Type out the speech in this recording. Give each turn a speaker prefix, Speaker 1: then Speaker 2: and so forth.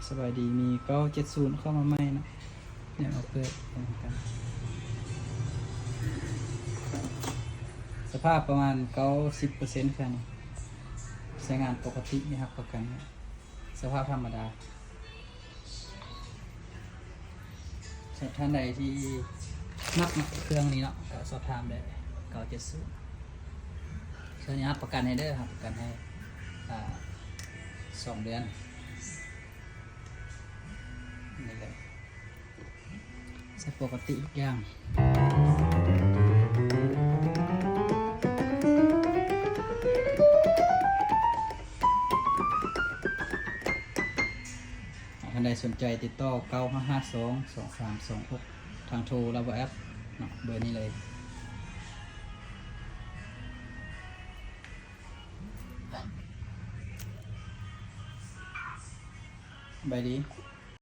Speaker 1: สบายดีมี970เข้ามาใหม่นะเนี่ยเอาเปิดกันสภาพประมาณ90%แค่นี้ใช้งานปกตินี่ครับประกันสภาพธรรมดาท่านใดที่มักเครื่องนี้เนาะก็สอบถามได้970ส่วนนี้ครับประกันให้เด้อครับประกันให้2 เดือนนี่เลยใช้ปกติทุกอย่างท่านใดสนใจติดต่อ95522326ทางโทรหรือว่าแอปเนาะเบอร์นี้เลยบายดี